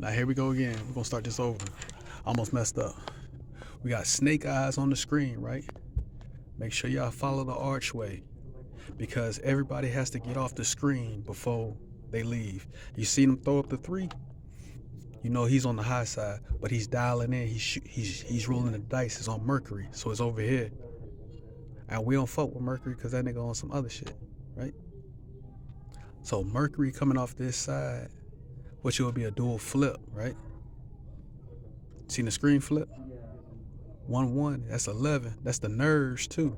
Now here we go again. We're gonna start this over. Almost messed up. We got snake eyes on the screen, right? Make sure y'all follow the archway because everybody has to get off the screen before they leave. You see him throw up the 3? You know he's on the high side, but he's dialing in. He's rolling the dice. It's on Mercury, so it's over here. And we don't fuck with Mercury because that nigga on some other shit, right? So Mercury coming off this side, which will be a dual flip, right? Seen the screen flip? 1-1, that's 11. That's the nerves too.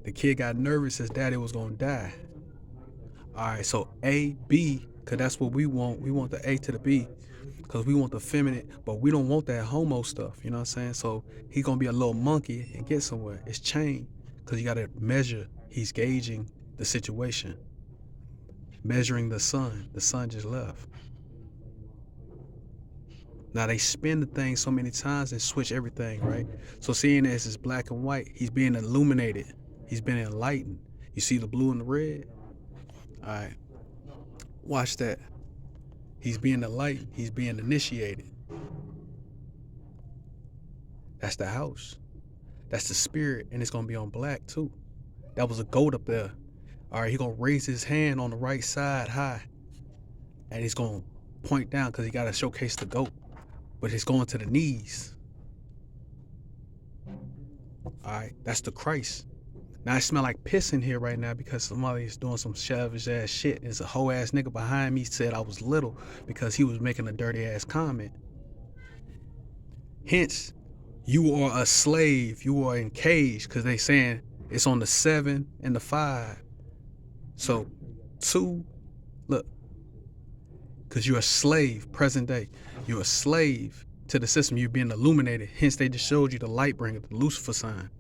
The kid got nervous his daddy was gonna die. All right, so A, B, because that's what we want. We want the A to the B because we want the feminine, but we don't want that homo stuff, you know what I'm saying? So he gonna be a little monkey and get somewhere. It's chain because you gotta measure. He's gauging the situation. Measuring the sun. The sun just left. Now they spin the thing so many times and switch everything, right? So seeing as it's black and white, he's being illuminated. He's been enlightened. You see the blue and the red? All right. Watch that. He's being enlightened. He's being initiated. That's the house. That's the spirit, and it's gonna be on black too. That was a goat up there. All right, he gonna raise his hand on the right side high, and he's gonna point down because he gotta showcase the goat, but it's going to the knees. All right, that's the Christ. Now I smell like piss in here right now because somebody's doing some savage ass shit. There's a hoe ass nigga behind me said I was little because he was making a dirty ass comment. Hence, you are a slave. You are in cage because they saying it's on the 7 and the 5. So 2, look, because you're a slave, present day. You're a slave to the system. You're being illuminated. Hence, they just showed you the light bringer, the Lucifer sign.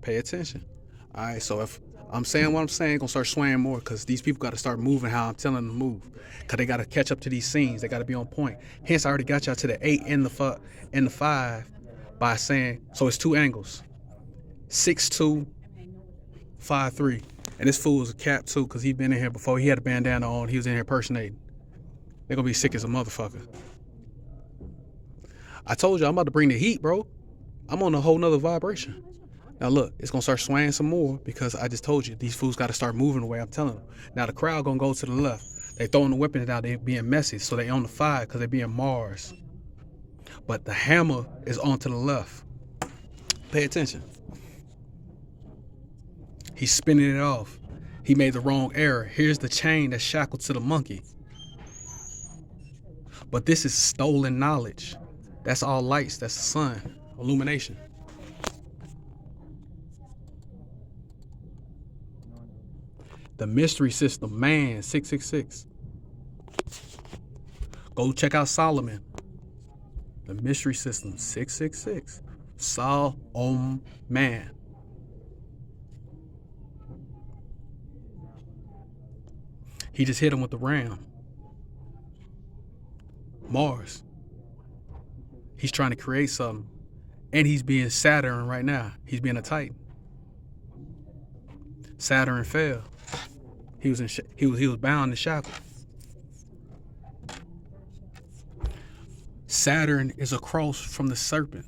Pay attention. All right, so if I'm saying what I'm saying, gonna start swaying more because these people got to start moving how I'm telling them to move because they got to catch up to these scenes. They got to be on point. Hence, I already got y'all to the 8 and the 5 by saying, so it's 2 angles. 6-2, 5-3. And this fool is a cap too because he been in here before. He had a bandana on. He was in here impersonating. They're gonna be sick as a motherfucker. I told you I'm about to bring the heat, bro. I'm on a whole nother vibration. Now look, it's gonna start swaying some more because I just told you these fools gotta start moving the way I'm telling them. Now the crowd gonna go to the left. They throwing the weapons out, they being messy, so they on the 5 because they being Mars. But the hammer is on to the left. Pay attention. He's spinning it off. He made the wrong error. Here's the chain that's shackled to the monkey. But this is stolen knowledge. That's all lights. That's the sun. Illumination. The mystery system, man, 666. Go check out Solomon. The mystery system, 666. Man. He just hit him with the ram. Mars. He's trying to create something. And he's being Saturn right now. He's being a Titan. Saturn fell. He was bound in shackle. Saturn is across from the serpent.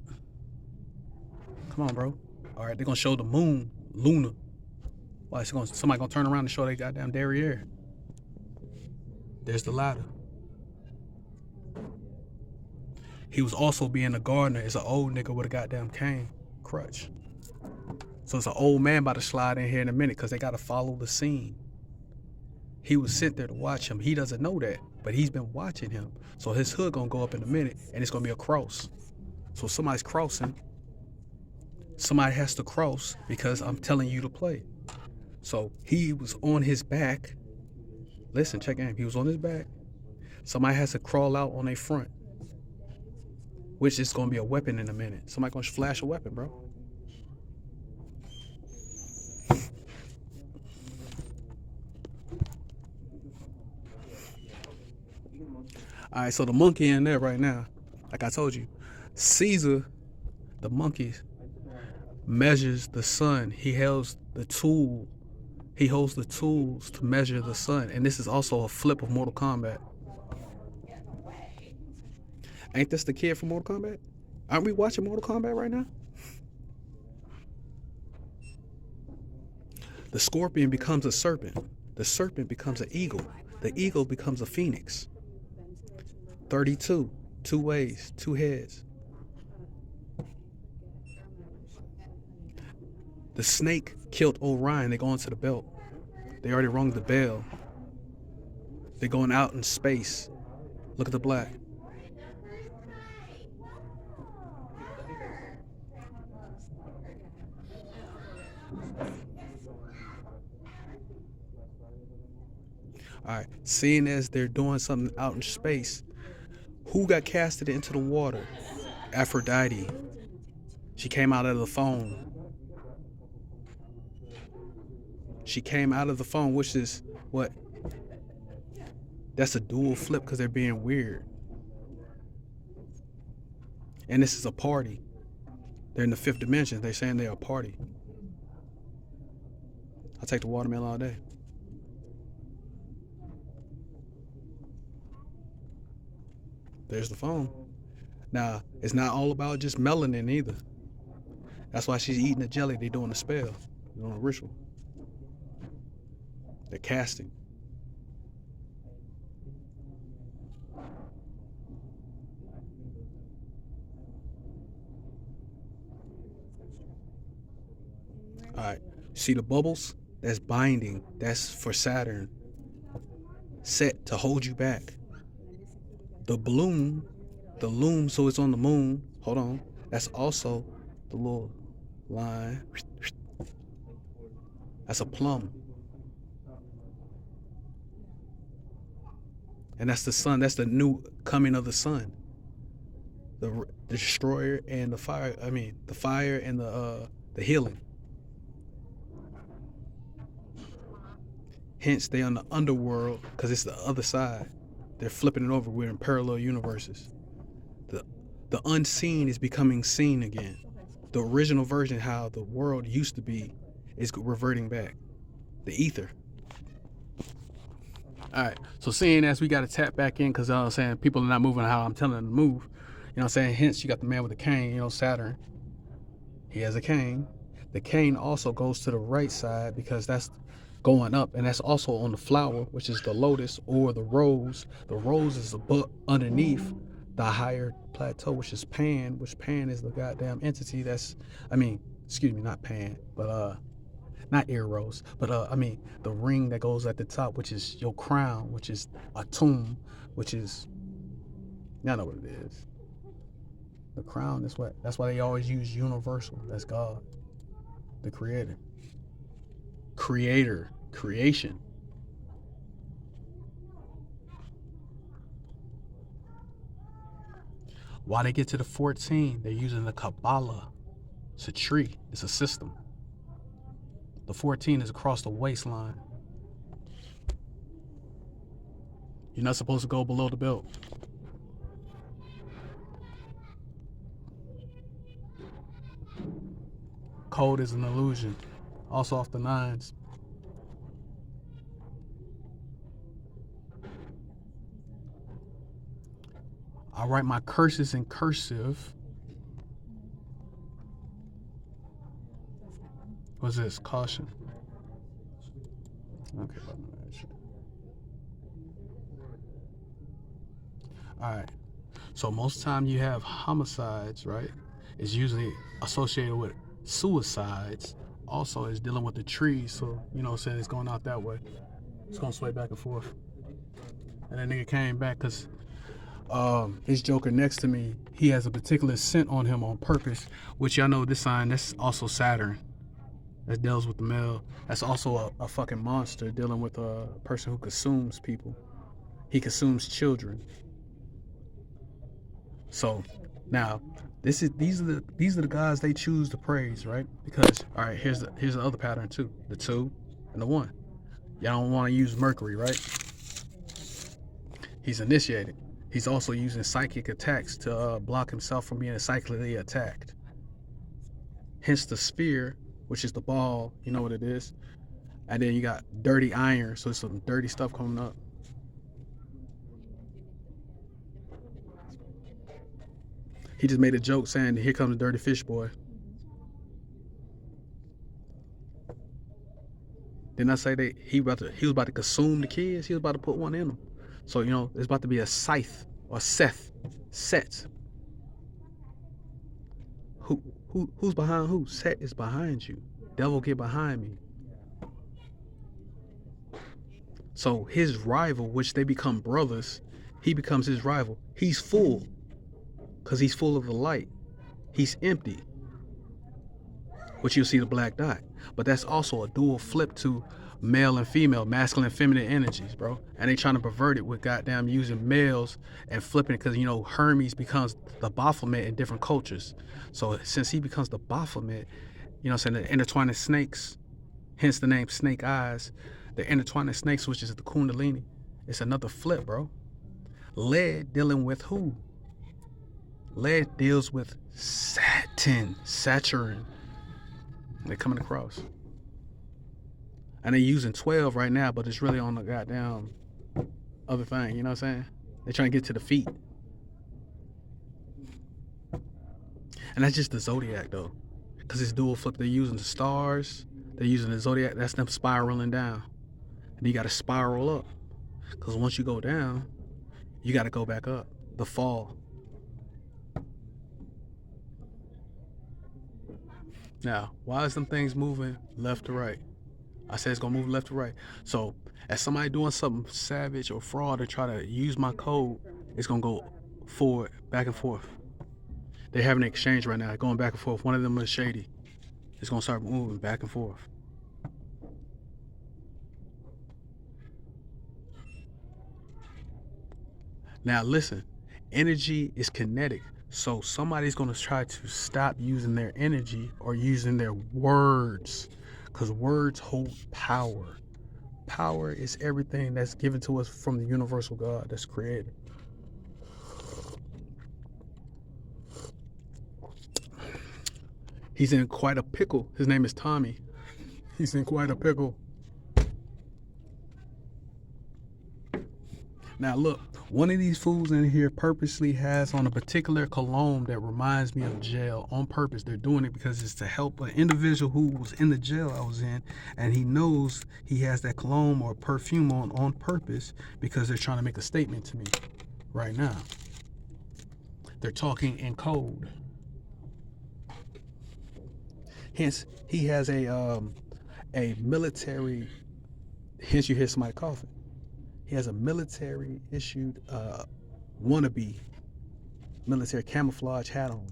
Come on, bro. All right, they're gonna show the moon, Luna. Why? Somebody gonna turn around and show they goddamn derriere. There's the ladder. He was also being a gardener. It's an old nigga with a goddamn cane, crutch. So it's an old man about to slide in here in a minute because they gotta follow the scene. He was sent there to watch him. He doesn't know that, but he's been watching him. So his hood gonna go up in a minute, and it's gonna be a cross. So somebody's crossing. Somebody has to cross because I'm telling you to play. So he was on his back. Listen, check in. He was on his back. Somebody has to crawl out on their front, which is gonna be a weapon in a minute. Somebody gonna flash a weapon, bro. All right, so the monkey in there right now, like I told you, Caesar, the monkey, measures the sun. He holds the tool. He holds the tools to measure the sun, and this is also a flip of Mortal Kombat. Ain't this the kid from Mortal Kombat? Aren't we watching Mortal Kombat right now? The scorpion becomes a serpent. The serpent becomes an eagle. The eagle becomes a phoenix. 32, 2 ways, 2 heads. The snake killed Orion. They go into the belt. They already rung the bell. They're going out in space. Look at the black. All right, seeing as they're doing something out in space, who got casted into the water? Aphrodite. She came out of the phone. She came out of the phone, which is what? That's a dual flip because they're being weird. And this is a party. They're in the 5th dimension. They're saying they're a party. I'll take the watermelon all day. There's the phone. Now, it's not all about just melanin either. That's why she's eating the jelly. They're doing a spell. They're doing a ritual. They're casting. All right. See the bubbles? That's binding. That's for Saturn. Set to hold you back. The bloom, the loom, so it's on the moon. Hold on. That's also the little line. That's a plum. And that's the sun. That's the new coming of the sun. The destroyer and the fire. I mean, the fire and the healing. Hence, they on the underworld because it's the other side. They're flipping it over. We're in parallel universes. The unseen is becoming seen again. The original version, how the world used to be, is reverting back. The ether. All right. So seeing as we got to tap back in because I'm saying people are not moving how I'm telling them to move. You know what I'm saying? Hence, you got the man with the cane, Saturn. He has a cane. The cane also goes to the right side because that's going up, and that's also on the flower, which is the lotus or the rose. The rose is underneath the higher plateau, which is Pan, which Pan is the goddamn entity that's, not Pan, but not Eros, but the ring that goes at the top, which is your crown, which is a tomb, which is, y'all know what it is. The crown is what, that's why they always use universal. That's God, the creator. Creation. While they get to the 14, they're using the Kabbalah. It's a tree. It's a system. The 14 is across the waistline. You're not supposed to go below the belt. Code is an illusion. Also off the 9s. I write my curses in cursive. What's this? Caution. Okay. All right. So most of the time you have homicides, right? It's usually associated with suicides. Also, it's dealing with the trees. So, saying it's going out that way. It's going to sway back and forth. And that nigga came back because his joker next to me, he has a particular scent on him on purpose, which y'all know this sign, that's also Saturn. That deals with the male. That's also a fucking monster dealing with a person who consumes people. He consumes children. So now these are the guys they choose to praise, right? Because all right, here's the other pattern too. The 2 and the 1. Y'all don't want to use Mercury, right? He's initiated. He's also using psychic attacks to block himself from being psychically attacked. Hence the sphere, which is the ball, you know what it is. And then you got dirty iron, so it's some dirty stuff coming up. He just made a joke saying, "Here comes the dirty fish boy." Didn't I say that he was about to consume the kids? He was about to put one in them. So it's about to be a Scythe or Seth. Set. Who's behind who? Set is behind you. Devil, get behind me. So his rival, which they become brothers, he becomes his rival. He's full, because he's full of the light. He's empty, which you'll see the black dot. But that's also a dual flip to male and female, masculine and feminine energies, bro. And they trying to pervert it with goddamn using males and flipping it, because Hermes becomes the Baphomet in different cultures. So since he becomes the Baphomet, the intertwining snakes, hence the name Snake Eyes, the intertwining snakes, which is the Kundalini, it's another flip, bro. Lead dealing with who? Lead deals with Saturn. They're coming across. And they're using 12 right now, but it's really on the goddamn other thing, you know what I'm saying? They're trying to get to the feet. And that's just the zodiac, though. Because it's dual flip. They're using the stars. They're using the zodiac. That's them spiraling down. And you got to spiral up. Because once you go down, you got to go back up. The fall. Now, why is them things moving left to right? I said it's going to move left to right. So, as somebody doing something savage or fraud or try to use my code, it's going to go forward, back and forth. They're having an exchange right now, going back and forth. One of them is shady. It's going to start moving back and forth. Now, listen. Energy is kinetic. So somebody's going to try to stop using their energy or using their words, because words hold power. Power is everything that's given to us from the universal God that's created. He's in quite a pickle. His name is Tommy. He's in quite a pickle. Now look, one of these fools in here purposely has on a particular cologne that reminds me of jail on purpose. They're doing it because it's to help an individual who was in the jail I was in, and he knows he has that cologne or perfume on purpose because they're trying to make a statement to me right now. They're talking in code. Hence, he has a military, hence you hear somebody coughing. He has a military issued wannabe military camouflage hat on,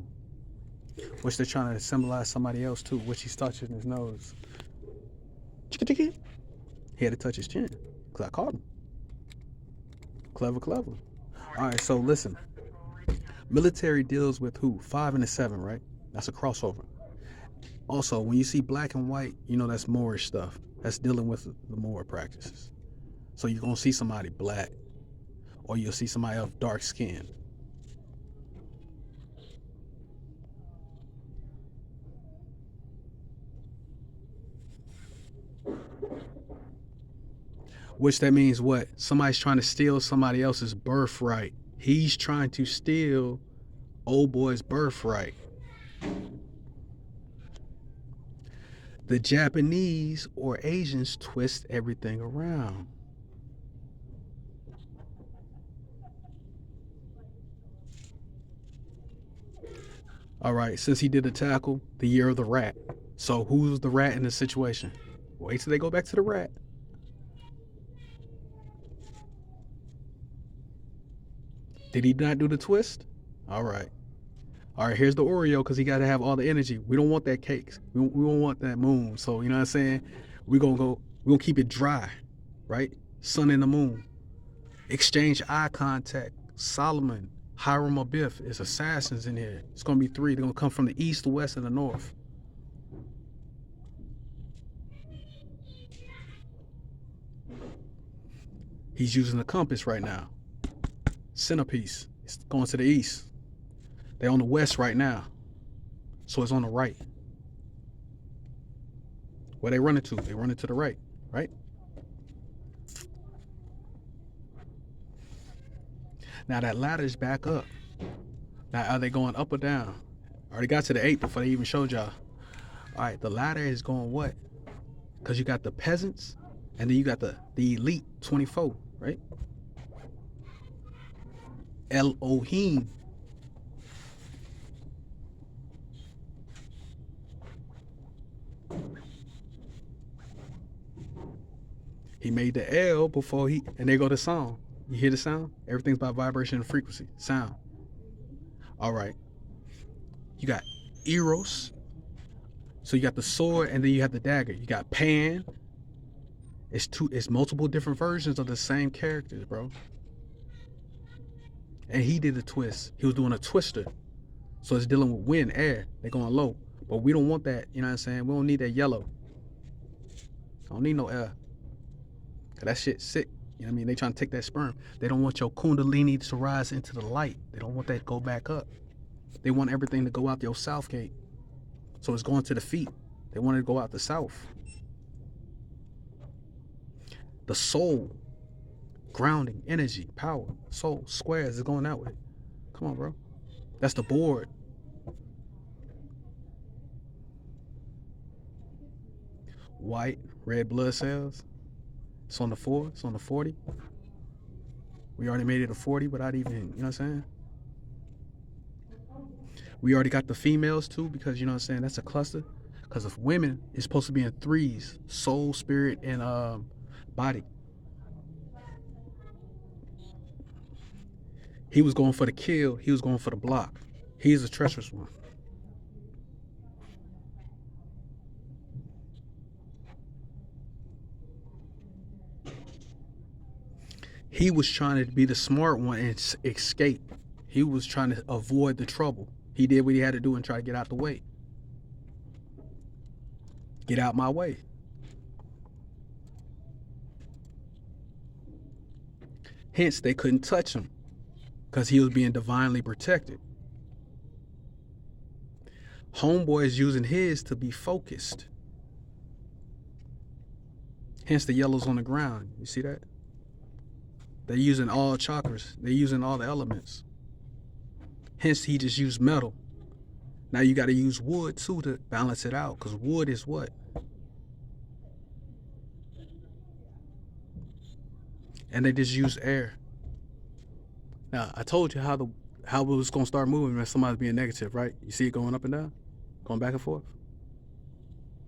which they're trying to symbolize somebody else too, which he's touching his nose. He had to touch his chin because I caught him. Clever. All right, so listen. Military deals with who? 5 and the 7, right? That's a crossover. Also, when you see black and white, that's Moorish stuff. That's dealing with the Moor practices. So you're going to see somebody black, or you'll see somebody of dark skin. Which that means what? Somebody's trying to steal somebody else's birthright. He's trying to steal old boy's birthright. The Japanese or Asians twist everything around. All right, since he did the tackle, the year of the rat. So who's the rat in this situation? Wait till they go back to the rat. Did he not do the twist? All right, here's the Oreo, because he got to have all the energy. We don't want that cake. We don't want that moon. So, you know what I'm saying? We're going to keep it dry, right? Sun and the moon. Exchange eye contact. Solomon, Hiram Abiff, is assassins in here. It's going to be 3. They're going to come from the east, the west, and the north. He's using the compass right now. Centerpiece. It's going to the east. They're on the west right now. So it's on the right. Where they running to? They running to the right. right? Now that ladder is back up. Now are they going up or down? I already got to the 8 before they even showed y'all. All right, the ladder is going what? Because you got the peasants, and then you got the elite 24, right? Elohim. He made the L before and there go the sound. You hear the sound? Everything's about vibration and frequency, sound. All right. You got Eros. So you got the sword and then you have the dagger. You got Pan. It's multiple different versions of the same characters, bro. And he did a twist. He was doing a twister. So it's dealing with wind, air. They're going low. But we don't want that, you know what I'm saying? We don't need that yellow. I don't need no air. Cause that shit's sick. You know what I mean? They trying to take that sperm. They don't want your kundalini to rise into the light. They don't want that to go back up. They want everything to go out your south gate. So it's going to the feet. They want it to go out the south. The soul, grounding, energy, power, soul, squares is going that way. Come on, bro. That's the board. White, red blood cells. It's on the 4. It's on the 40. We already made it a 40 without even, you know what I'm saying? We already got the females too because, you know what I'm saying, that's a cluster. Because if women, it's supposed to be in 3s. Soul, spirit, and body. He was going for the kill. He was going for the block. He's a treacherous one. He was trying to be the smart one and escape. He was trying to avoid the trouble. He did what he had to do and try to get out the way. Get out my way. Hence, they couldn't touch him because he was being divinely protected. Homeboy is using his to be focused. Hence, the yellow's on the ground. You see that? They're using all chakras. They're using all the elements. Hence, he just used metal. Now you got to use wood too to balance it out, because wood is what? And they just use air. Now, I told you how it was going to start moving when somebody's being negative, right? You see it going up and down? Going back and forth?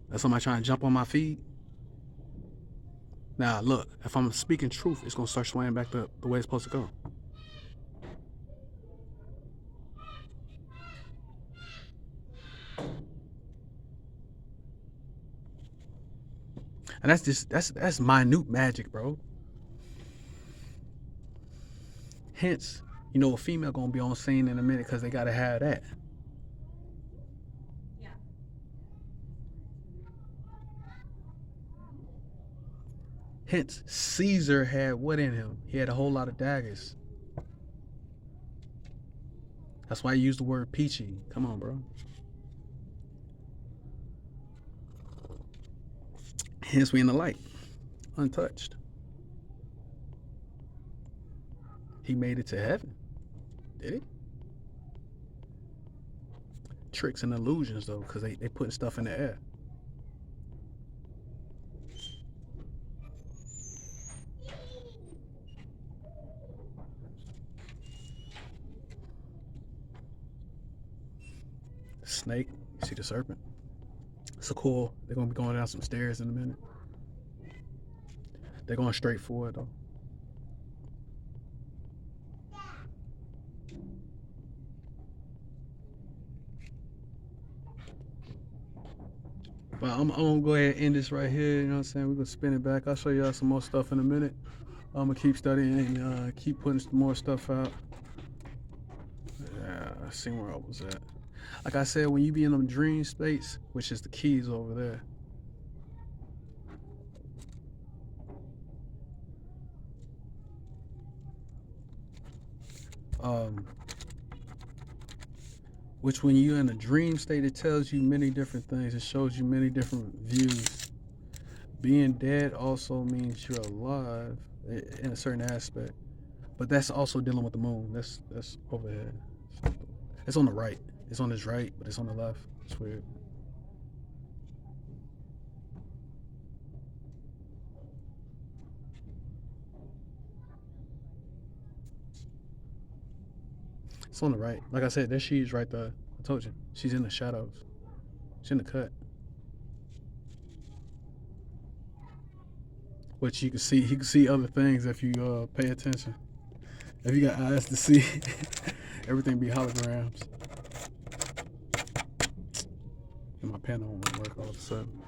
That's somebody trying to jump on my feed? Now, look, if I'm speaking truth, it's going to start swaying back the way it's supposed to go. And that's minute magic, bro. Hence, you know, a female gonna be on scene in a minute because they gotta have that. Yeah. Hence, Caesar had what in him? He had a whole lot of daggers. That's why I used the word peachy. Come on, bro. Hence, we in the light, untouched. He made it to heaven. Did he? Tricks and illusions, though, because they putting stuff in the air. Snake. You see the serpent? It's a cool. They're going to be going down some stairs in a minute. They're going straight forward, though. But I'm gonna go ahead and end this right here. You know what I'm saying? We're gonna spin it back. I'll show y'all some more stuff in a minute. I'm gonna keep studying and keep putting some more stuff out. Yeah, I see where I was at. Like I said, when you be in them dream states, which is the keys over there. Which when you're in a dream state, it tells you many different things. It shows you many different views. Being dead also means you're alive in a certain aspect, but that's also dealing with the moon. That's overhead. It's on the right. It's on his right, but it's on the left. It's weird. It's on the right. Like I said, there she is right there. I told you. She's in the shadows. She's in the cut. Which you can see other things if you pay attention. If you got eyes to see, everything be holograms. And my pen don't want to work all of a sudden.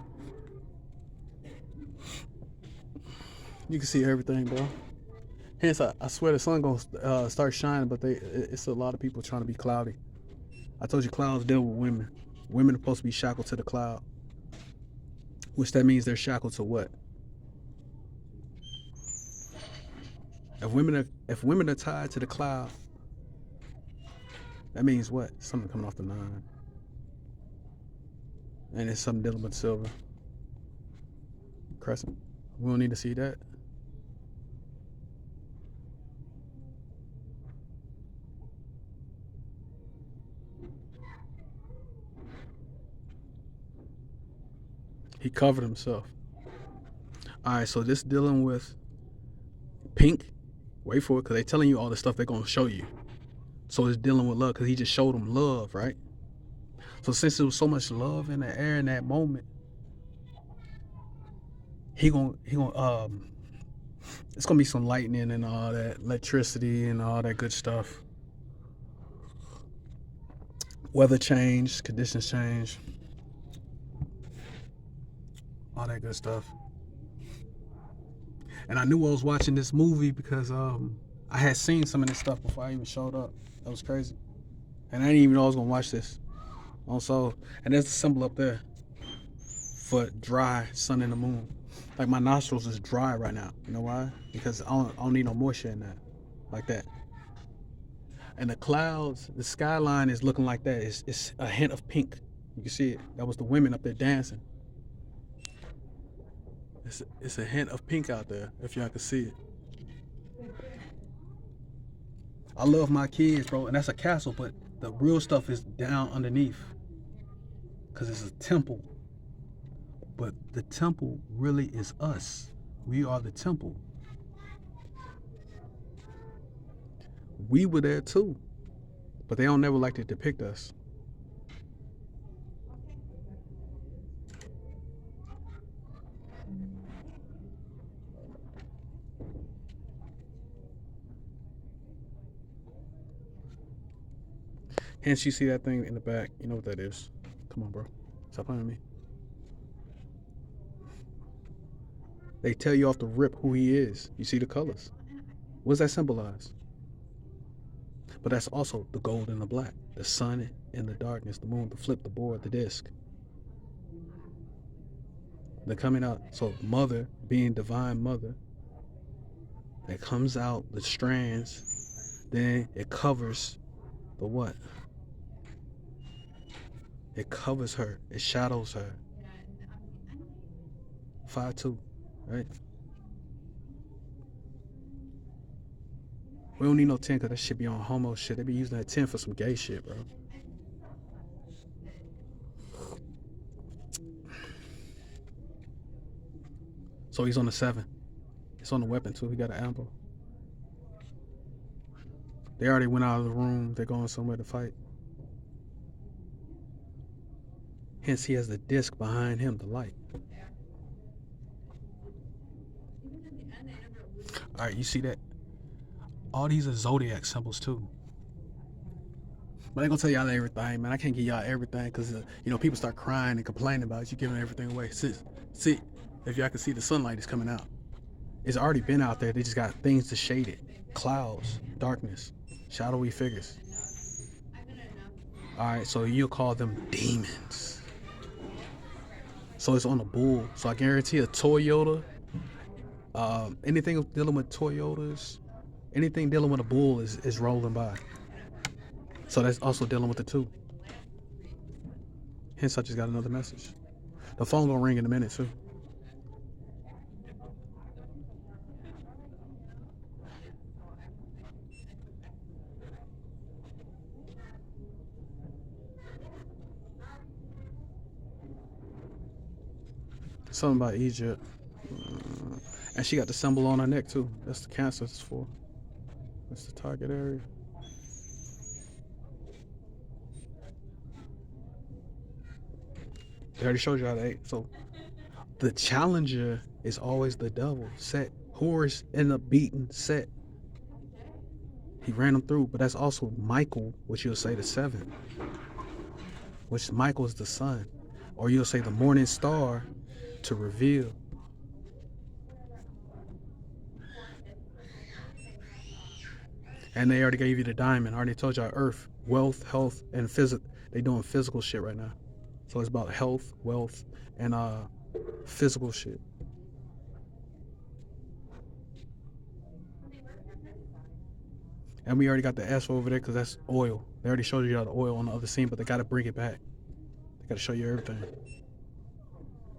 You can see everything, bro. Hence, I swear the sun gonna start shining, but it's a lot of people trying to be cloudy. I told you clouds deal with women. Women are supposed to be shackled to the cloud, which that means they're shackled to what? If women are tied to the cloud, that means what? Something coming off the 9, and it's something dealing with silver crescent. We don't need to see that. He covered himself. All right, so this dealing with pink. Wait for it, because they're telling you all the stuff they're going to show you. So it's dealing with love, because he just showed them love, right? So since there was so much love in the air in that moment, it's going to be some lightning and all that, electricity and all that good stuff. Weather change, conditions change, all that good stuff. And I knew I was watching this movie because I had seen some of this stuff before I even showed up. That was crazy. And I didn't even know I was going to watch this. Also, and there's the symbol up there for dry sun and the moon. Like my nostrils is dry right now. You know why? Because I don't need no moisture in that. Like that. And the clouds, the skyline is looking like that. It's a hint of pink. You can see it. That was the women up there dancing. It's a hint of pink out there, if y'all can see it. I love my kids, bro, and that's a castle, but the real stuff is down underneath. Because it's a temple. But the temple really is us. We are the temple. We were there too. But they don't never like to depict us. Hence, you see that thing in the back. You know what that is. Come on, bro. Stop playing with me. They tell you off the rip who he is. You see the colors. What does that symbolize? But that's also the gold and the black. The sun and the darkness. The moon, the flip, the board, the disc. They're coming out. So mother, being divine mother, that comes out the strands. Then it covers the what? It covers her. It shadows her. 5'2", right? We don't need no 10 because that shit be on homo shit. They be using that 10 for some gay shit, bro. So he's on the 7. It's on the weapon too. He got an amber. They already went out of the room. They're going somewhere to fight. Hence, he has the disc behind him, the light. All right, you see that? All these are zodiac symbols too. But I ain't gonna tell y'all everything, man. I can't give y'all everything because people start crying and complaining about you giving everything away. See, if y'all can see, the sunlight is coming out. It's already been out there. They just got things to shade it. Clouds, darkness, shadowy figures. All right, so you'll call them demons. So it's on a bull. So I guarantee a Toyota, anything dealing with Toyotas, anything dealing with a bull is rolling by. So that's also dealing with the 2. Hence, I just got another message. The phone gonna ring in a minute too. Something about Egypt. And she got the symbol on her neck too. That's the cancer it's for. That's the target area. They already showed you how to eat. So the challenger is always the devil. Set. Horus ended up beating Set. He ran him through, but that's also Michael, which you'll say the seventh, which Michael is the sun, or you'll say the morning star to reveal. And they already gave you the diamond. I already told y'all earth, wealth, health, and physical. They doing physical shit right now. So it's about health, wealth, and physical shit. And we already got the S over there because that's oil. They already showed you all the oil on the other scene, but they got to bring it back. They got to show you everything.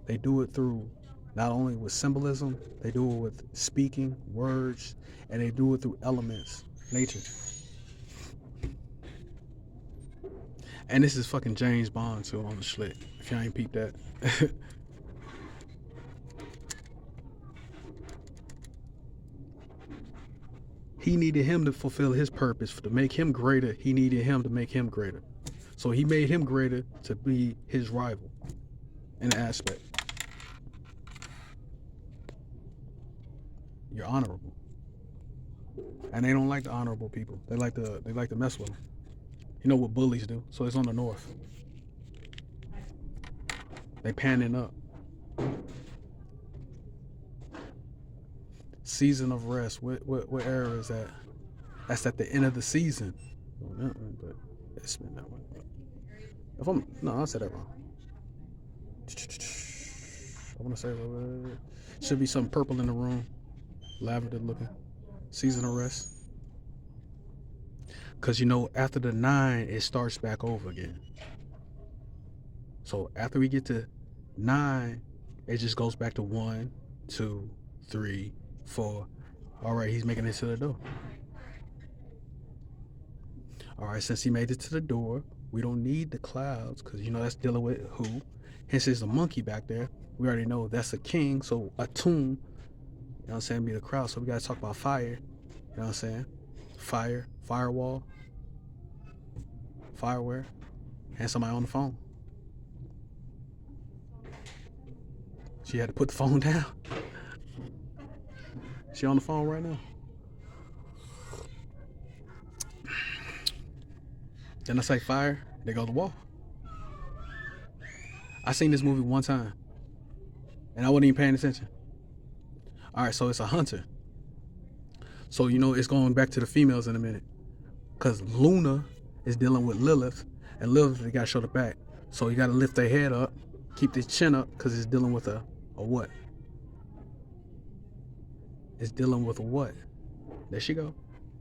They do it through not only with symbolism, they do it with speaking, words, and they do it through elements, nature. And this is fucking James Bond too on the slick, if y'all ain't peeped that. He needed him to fulfill his purpose, to make him greater. He needed him to make him greater. So he made him greater to be his rival in an aspect. You're honorable. And they don't like the honorable people. They like to mess with them. You know what bullies do? So it's on the north. They panning up. Season of rest. What era is that? That's at the end of the season. But it's been that way. I said that wrong. I want to say should be some purple in the room, lavender looking. Season of rest. Cause after the 9, it starts back over again. So after we get to 9, it just goes back to 1, 2, 3, 4. All right, he's making it to the door. All right, since he made it to the door, we don't need the clouds because that's dealing with who. Hence, there's a monkey back there. We already know that's a king, so a tomb. You know what I'm saying? Be the crowd. So we gotta talk about fire. You know what I'm saying? Fire, firewall, fireware, and somebody on the phone. She had to put the phone down. She on the phone right now. Then I say fire, there goes the wall. I seen this movie one time, and I wasn't even paying attention. All right, so it's a hunter. So it's going back to the females in a minute, cause Luna is dealing with Lilith, and Lilith they gotta show the back. So you gotta lift their head up, keep their chin up, cause it's dealing with a what? It's dealing with a what? There she go.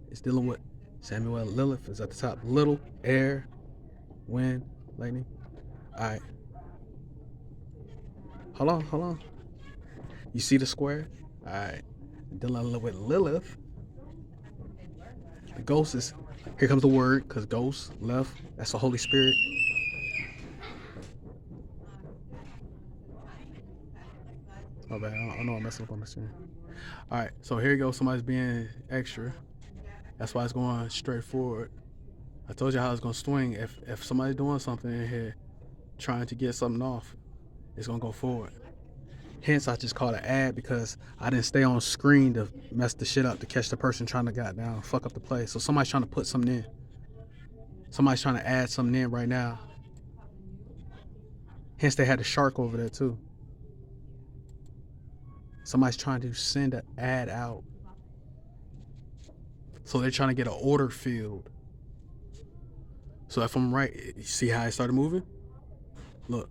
It's dealing with Samuel. Lilith is at the top. Little, air, wind, lightning. All right. Hold on. You see the square? All right. Dealing with Lilith. The ghost is, here comes the word, because ghost, left, that's the Holy Spirit. Oh bad, I know I'm messing up on the screen. All right, so here you go, somebody's being extra. That's why it's going straight forward. I told you how it's gonna swing. If somebody's doing something in here, trying to get something off, it's gonna go forward. Hence, I just called an ad because I didn't stay on screen to mess the shit up, to catch the person trying to fuck up the play. So somebody's trying to put something in. Somebody's trying to add something in right now. Hence, they had the shark over there too. Somebody's trying to send an ad out. So they're trying to get an order filled. So if I'm right, you see how it started moving? Look.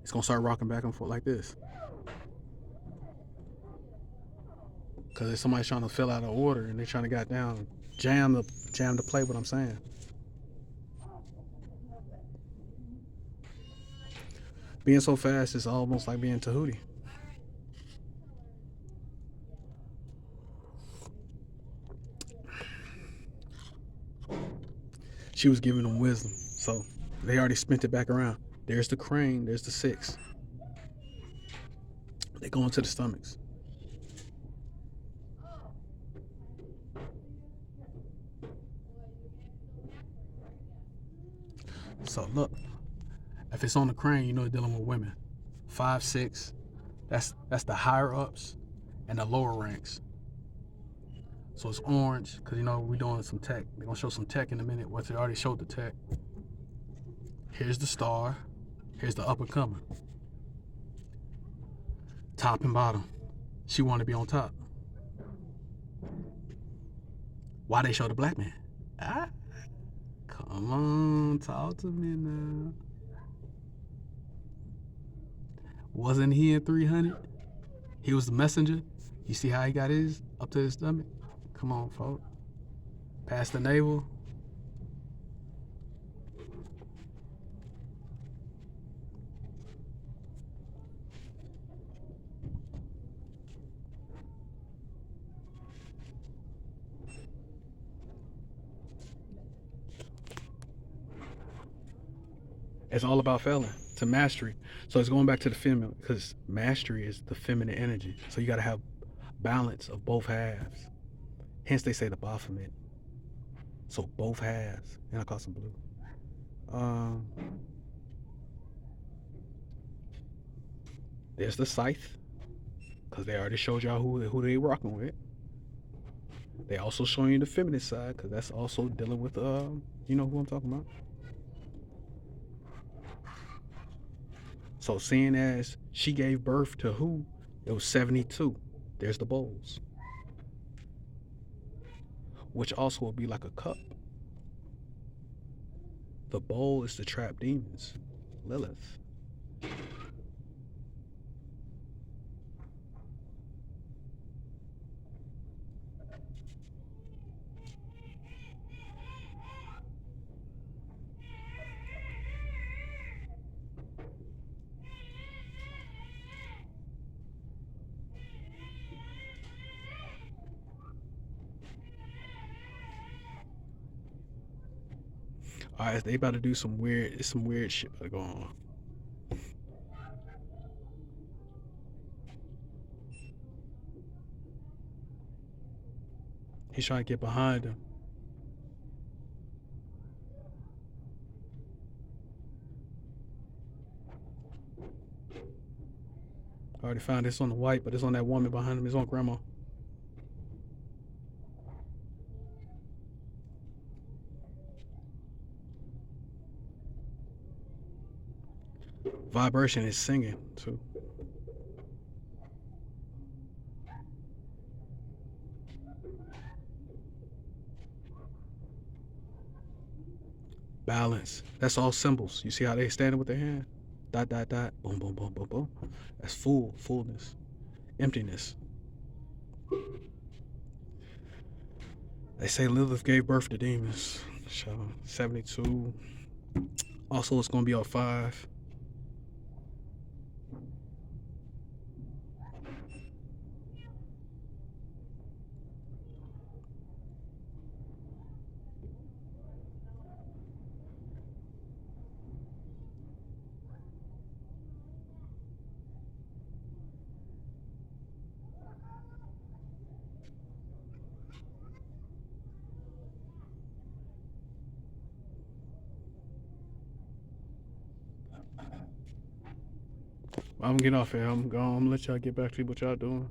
It's gonna start rocking back and forth like this. Cause if somebody's trying to fill out an order and they're trying to jam the play, what I'm saying. Being so fast is almost like being Tahuti. She was giving them wisdom, so they already spent it back around. There's the crane, there's the 6. They go into the stomachs. So look, if it's on the crane, you know you're dealing with women. 5, 6, that's the higher ups and the lower ranks. So it's orange, because you know we're doing some tech. They're gonna show some tech in a minute. Once they already showed the tech. Here's the star. Here's the up and comer. Top and bottom. She wanted to be on top. Why they show the black man? Ah, come on, talk to me now. Wasn't he in 300? He was the messenger. You see how he got his up to his stomach? Come on, folks. Past the navel. It's all about failing to mastery. So it's going back to the feminine, because mastery is the feminine energy. So you got to have balance of both halves. Hence they say the Baphomet. So both halves. And I call some blue. There's the scythe, because they already showed y'all who they rocking with. They also showing you the feminine side, because that's also dealing with you know who I'm talking about. So seeing as she gave birth to who, it was 72. There's the bowls, which also will be like a cup. The bowl is the trap demons, Lilith. All right, they about to do some weird shit about to go on. He's trying to get behind him. I already found this on the white, but it's on that woman behind him. It's on grandma. Vibration is singing too. Balance. That's all symbols. You see how they standing with their hand? Dot, dot, dot. Boom, boom, boom, boom, boom. That's fullness. Emptiness. They say Lilith gave birth to demons. So 72. Also, it's going to be on 5. I'm getting off here. I'm going to let y'all get back to what y'all doing.